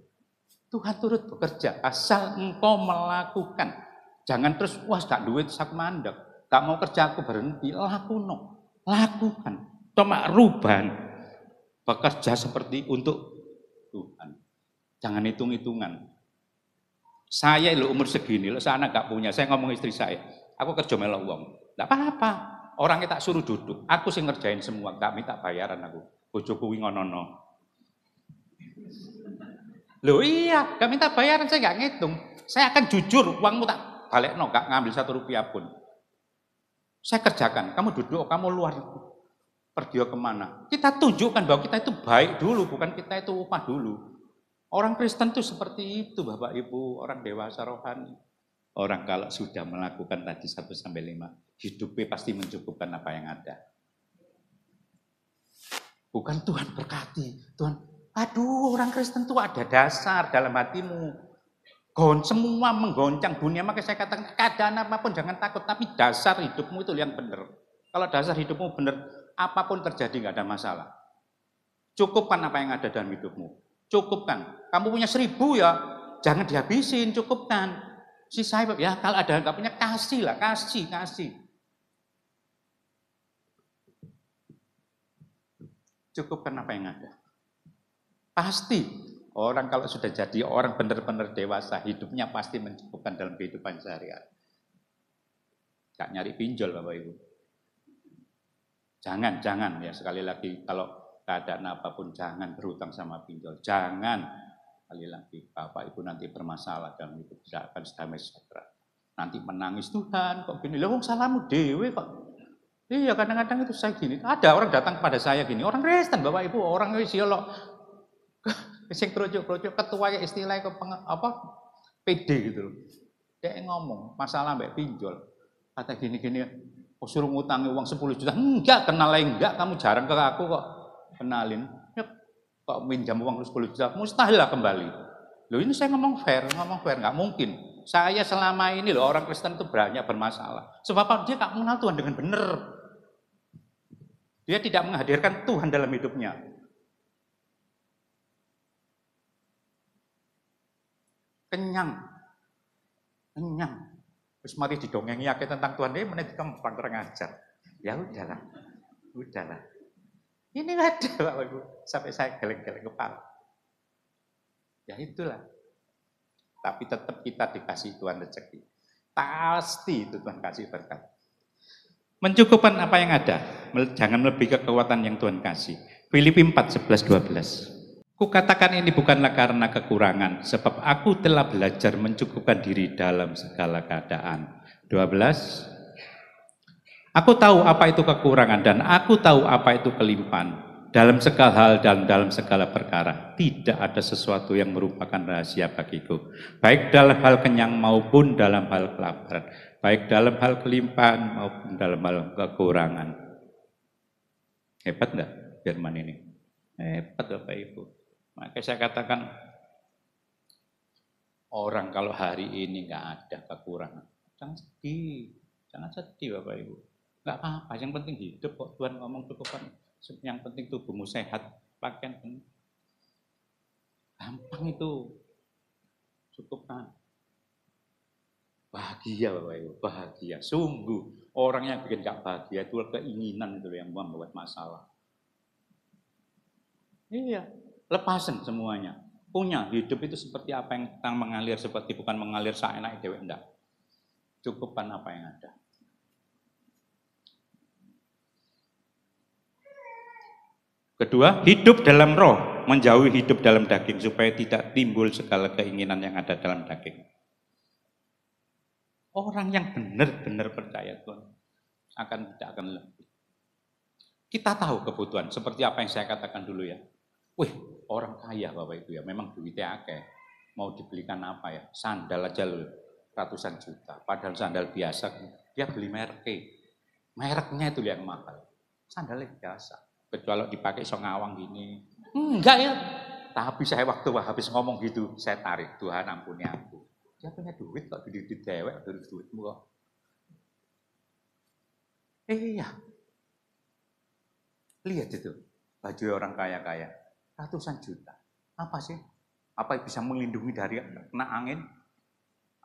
Tuhan turut bekerja asal engkau melakukan. Jangan terus wah gak duit sak mandek. Tak mau kerja aku berhenti, lakuno. Lakukan. Cuma ruban. Bekerja seperti untuk Tuhan. Jangan hitung-hitungan. Saya lo umur segini, lo sana gak punya. Saya ngomong istri saya, aku kerja melok uang. Gak apa-apa. Orangnya tak suruh duduk. Aku sih ngerjain semua. Gak minta bayaran aku. Bojoku ngono-ngono. Loh iya, gak minta bayaran, saya gak ngitung. Saya akan jujur, uangmu tak balik, gak ngambil 1 rupiah pun. Saya kerjakan, kamu duduk, kamu luar, pergi kemana. Kita tunjukkan bahwa kita itu baik dulu, bukan kita itu upah dulu. Orang Kristen itu seperti itu Bapak Ibu, orang dewasa rohani. Orang kalau sudah melakukan tadi 1-5, hidupnya pasti mencukupkan apa yang ada. Bukan Tuhan berkati, Tuhan, aduh orang Kristen itu ada dasar dalam hatimu. Semua menggoncang dunia, maka saya katakan keadaan apapun jangan takut, tapi dasar hidupmu itu yang benar. Kalau dasar hidupmu benar, apapun terjadi nggak ada masalah. Cukupkan apa yang ada dalam hidupmu. Cukupkan. Kamu punya 1000 ya, jangan dihabisin, cukupkan. Sisa ya kalau ada nggak punya kasih lah, kasih. Cukupkan apa yang ada. Pasti orang kalau sudah jadi orang benar-benar dewasa, hidupnya pasti mencukupkan dalam kehidupan sehari-hari. Gak nyari pinjol Bapak Ibu. Jangan ya sekali lagi kalau keadaan apapun jangan berhutang sama pinjol. Jangan sekali lagi Bapak Ibu nanti bermasalah dalam hidup tidak akan damai sejahtera. Nanti menangis Tuhan kok gini, lah wong salahmu dewe kok. Iya kadang-kadang itu saya gini. Ada orang datang kepada saya gini, orang Kristen Bapak Ibu, orang isiolog. Sing kroco-kroco ketua istilahnya PD gitu loh. Dia ngomong masalah mbak pinjol. Kata gini-gini, suruh ngutangi uang 10 juta. Enggak, kamu jarang ke aku kok. Kenalin, ya, kok minjam uang 10 juta, mustahil lah kembali. Loh ini saya ngomong fair, nggak mungkin. Saya selama ini loh orang Kristen itu banyak bermasalah. Sebab dia nggak mengenal Tuhan dengan benar. Dia tidak menghadirkan Tuhan dalam hidupnya. Kenyang. Terus mari didongengi akeh tentang Tuhan, dia menit kempang kurang ajar. Ya udahlah. Ini nggak ada Bapak Ibu, sampai saya geleng-geleng kepala. Ya itulah. Tapi tetap kita dikasih Tuhan rezeki. Pasti itu Tuhan kasih berkat. Mencukupkan apa yang ada, jangan lebih kekuatan yang Tuhan kasih. Filipi 4:11-12. Kukatakan ini bukanlah karena kekurangan, sebab aku telah belajar mencukupkan diri dalam segala keadaan. 12. Aku tahu apa itu kekurangan dan aku tahu apa itu kelimpahan. Dalam segala hal dan dalam segala perkara, tidak ada sesuatu yang merupakan rahasia bagiku. Baik dalam hal kenyang maupun dalam hal kelaparan. Baik dalam hal kelimpahan maupun dalam hal kekurangan. Hebat enggak firman ini? Hebat Bapak Ibu. Makanya saya katakan, orang kalau hari ini enggak ada kekurangan, jangan sedih Bapak Ibu. Enggak apa-apa, yang penting hidup kok. Tuhan ngomong cukupkan. Yang penting tubuhmu sehat, pakaian gampang itu. Cukupkan. Bahagia Bapak Ibu, bahagia. Sungguh, orang yang bikin gak bahagia itu keinginan itu yang membuat masalah. Iya, lepasin semuanya. Punya hidup itu seperti apa yang kita mengalir, seperti bukan mengalir seenak dewe enggak. Cukupkan apa yang ada. Kedua, hidup dalam roh, menjauhi hidup dalam daging supaya tidak timbul segala keinginan yang ada dalam daging. Orang yang benar-benar percaya Tuhan tidak akan lebih. Kita tahu kebutuhan, seperti apa yang saya katakan dulu ya. Wih, orang kaya Bapak Ibu ya, memang duitnya akeh. Mau dibelikan apa ya? Sandal aja loh, ratusan juta. Padahal sandal biasa, dia beli mereknya itu yang mahal. Sandalnya biasa. Kecuali dipakai so ngawang gini. Enggak ya. Tapi saya waktu habis ngomong gitu, saya tarik. Tuhan ampuni aku. Dia punya duit kok, duit dewek, duitmu kok. Iya. Lihat itu, baju orang kaya-kaya. Ratusan juta. Apa sih? Apa yang bisa melindungi dari kena angin?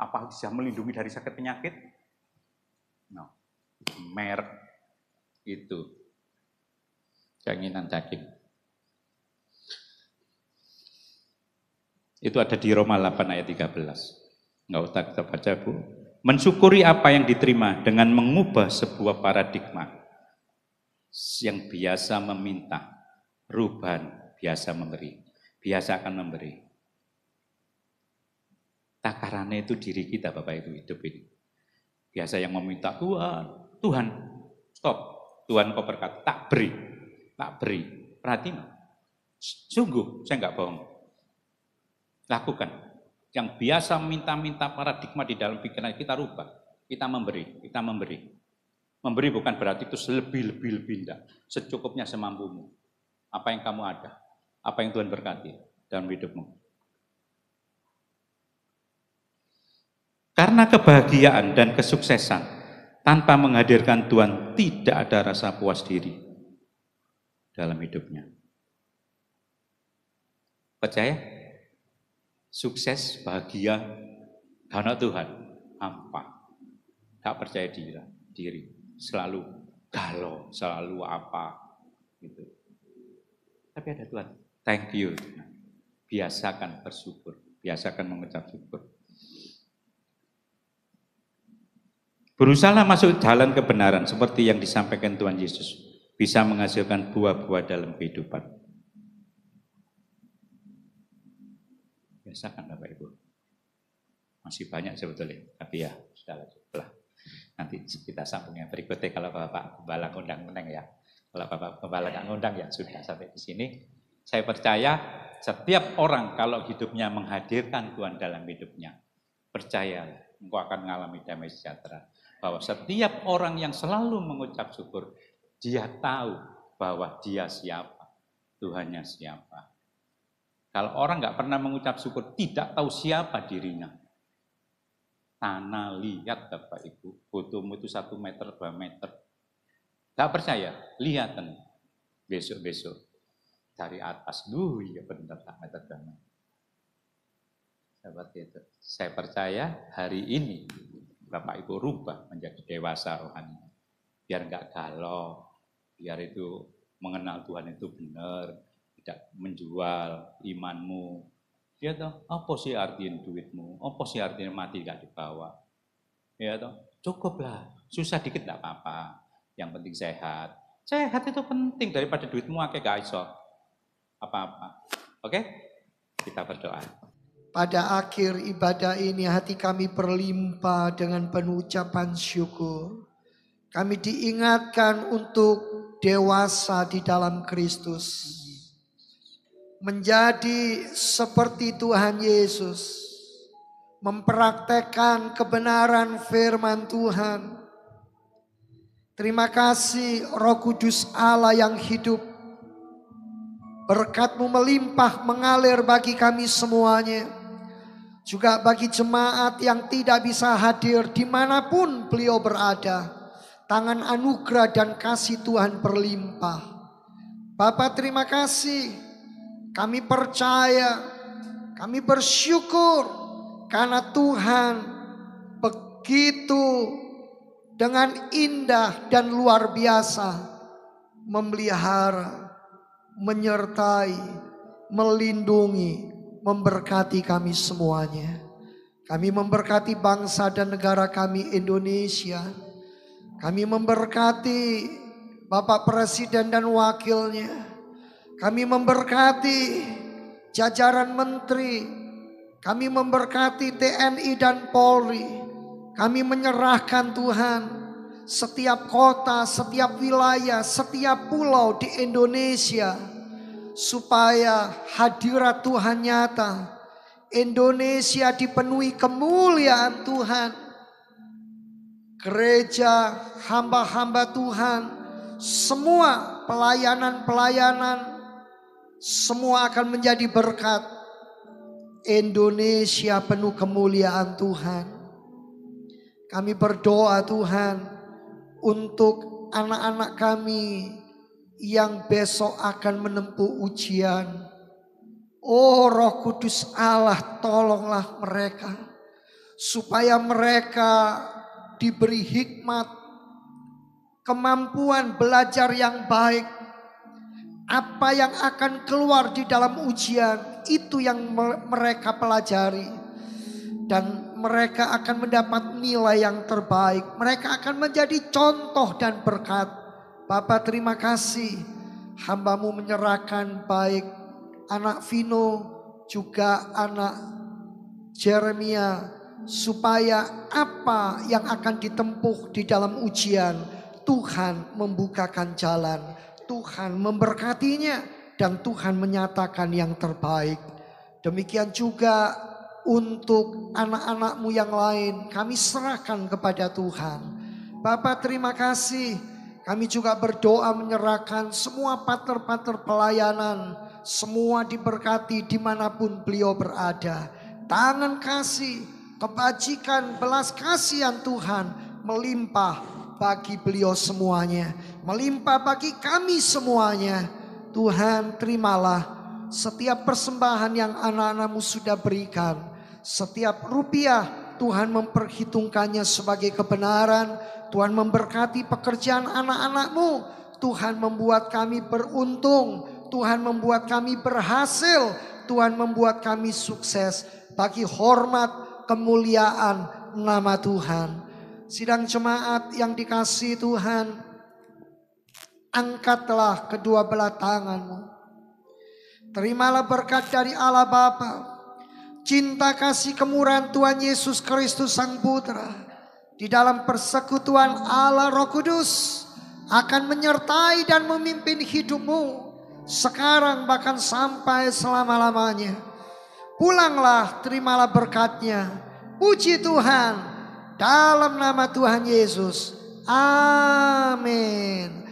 Apa bisa melindungi dari sakit penyakit? No. Merek itu. keinginan daging. Itu ada di Roma 8 ayat 13. Enggak usah kita baca, Bu. Mensyukuri apa yang diterima dengan mengubah sebuah paradigma yang biasa meminta, perubahan biasa memberi, biasa akan memberi. Takarannya itu diri kita, Bapak Ibu, hidup ini. Biasa yang meminta, Tuhan, stop, Tuhan kau berkata, tak beri. Perhatiin, sungguh saya enggak bohong. Lakukan. Yang biasa minta-minta paradigma di dalam pikiran kita rubah. Kita memberi. Memberi bukan berarti itu lebih enggak. Secukupnya semampumu. Apa yang kamu ada, apa yang Tuhan berkati dalam hidupmu. Karena kebahagiaan dan kesuksesan tanpa menghadirkan Tuhan tidak ada rasa puas diri dalam hidupnya. Percaya? Sukses, bahagia, karena Tuhan, apa? Tak percaya diri, selalu galau, selalu apa, gitu. Tapi ada Tuhan, thank you. Biasakan bersyukur, biasakan mengucap syukur. Berusahalah masuk jalan kebenaran seperti yang disampaikan Tuhan Yesus, bisa menghasilkan buah-buah dalam kehidupan. Biasakan Bapak Ibu. Masih banyak sebetulnya, tapi ya sudah lah. Nanti kita sambung yang berikutnya kalau Bapak Gembala ngundang-undang ya. Kalau Bapak Gembala nggak ngundang ya sudah sampai di sini. Saya percaya setiap orang kalau hidupnya menghadirkan Tuhan dalam hidupnya, percaya engkau akan mengalami damai sejahtera. Bahwa setiap orang yang selalu mengucap syukur, dia tahu bahwa dia siapa, Tuhannya siapa. Kalau orang nggak pernah mengucap syukur, tidak tahu siapa dirinya. Tanah lihat Bapak Ibu, fotomu itu 1 meter, 2 meter. Nggak percaya, lihat besok-besok dari atas. Iya benar, 1 meter, 2 meter. Seperti itu. Saya percaya hari ini Bapak Ibu rubah menjadi dewasa rohani. Biar nggak galau, biar itu mengenal Tuhan itu benar. Tidak menjual imanmu. Ya toh, apa sih artinya duitmu? Apa sih artinya mati gak dibawa? Ya toh, cukuplah. Susah dikit gak apa-apa. Yang penting sehat. Sehat itu penting daripada duitmu akeh gak iso apa-apa. Oke? Kita berdoa. Pada akhir ibadah ini hati kami berlimpah dengan penuh ucapan syukur. Kami diingatkan untuk dewasa di dalam Kristus. Menjadi seperti Tuhan Yesus, mempraktekkan kebenaran firman Tuhan. Terima kasih Roh Kudus Allah yang hidup. Berkat-Mu melimpah mengalir bagi kami semuanya. Juga bagi jemaat yang tidak bisa hadir dimanapun beliau berada. Tangan anugerah dan kasih Tuhan berlimpah. Bapa terima kasih. Kami percaya, kami bersyukur karena Tuhan begitu dengan indah dan luar biasa memelihara, menyertai, melindungi, memberkati kami semuanya. Kami memberkati bangsa dan negara kami Indonesia. Kami memberkati Bapak Presiden dan wakilnya. Kami memberkati jajaran menteri, kami memberkati TNI dan Polri. Kami menyerahkan Tuhan setiap kota, setiap wilayah, setiap pulau di Indonesia. Supaya hadirat Tuhan nyata. Indonesia dipenuhi kemuliaan Tuhan. Gereja, hamba-hamba Tuhan, semua pelayanan-pelayanan semua akan menjadi berkat. Indonesia penuh kemuliaan Tuhan. Kami berdoa Tuhan untuk anak-anak kami yang besok akan menempuh ujian. Oh Roh Kudus Allah, tolonglah mereka supaya mereka diberi hikmat, kemampuan belajar yang baik, Apa yang akan keluar di dalam ujian, itu yang mereka pelajari. Dan mereka akan mendapat nilai yang terbaik. Mereka akan menjadi contoh dan berkat. Bapa, terima kasih. Hamba-Mu menyerahkan baik anak Vino juga anak Jeremia, supaya apa yang akan ditempuh di dalam ujian, Tuhan membukakan jalan, Tuhan memberkatinya, dan Tuhan menyatakan yang terbaik. Demikian juga untuk anak-anak-Mu yang lain, kami serahkan kepada Tuhan. Bapa, terima kasih. Kami juga berdoa menyerahkan semua partner-partner pelayanan, semua diberkati dimanapun beliau berada. Tangan kasih, kebajikan, belas kasihan Tuhan melimpah bagi beliau semuanya, melimpah bagi kami semuanya. Tuhan, terimalah setiap persembahan yang anak-anak-Mu sudah berikan. Setiap rupiah Tuhan memperhitungkannya sebagai kebenaran. Tuhan memberkati pekerjaan anak-anak-Mu. Tuhan membuat kami beruntung. Tuhan membuat kami berhasil. Tuhan membuat kami sukses bagi hormat kemuliaan nama Tuhan. Sidang jemaat yang dikasihi Tuhan, angkatlah kedua belah tangan-Mu. Terimalah berkat dari Allah Bapa, cinta kasih kemurahan Tuhan Yesus Kristus Sang Putra, di dalam persekutuan Allah Roh Kudus akan menyertai dan memimpin hidupmu sekarang bahkan sampai selama-lamanya. Pulanglah, terimalah berkatnya. Puji Tuhan, dalam nama Tuhan Yesus. Amin.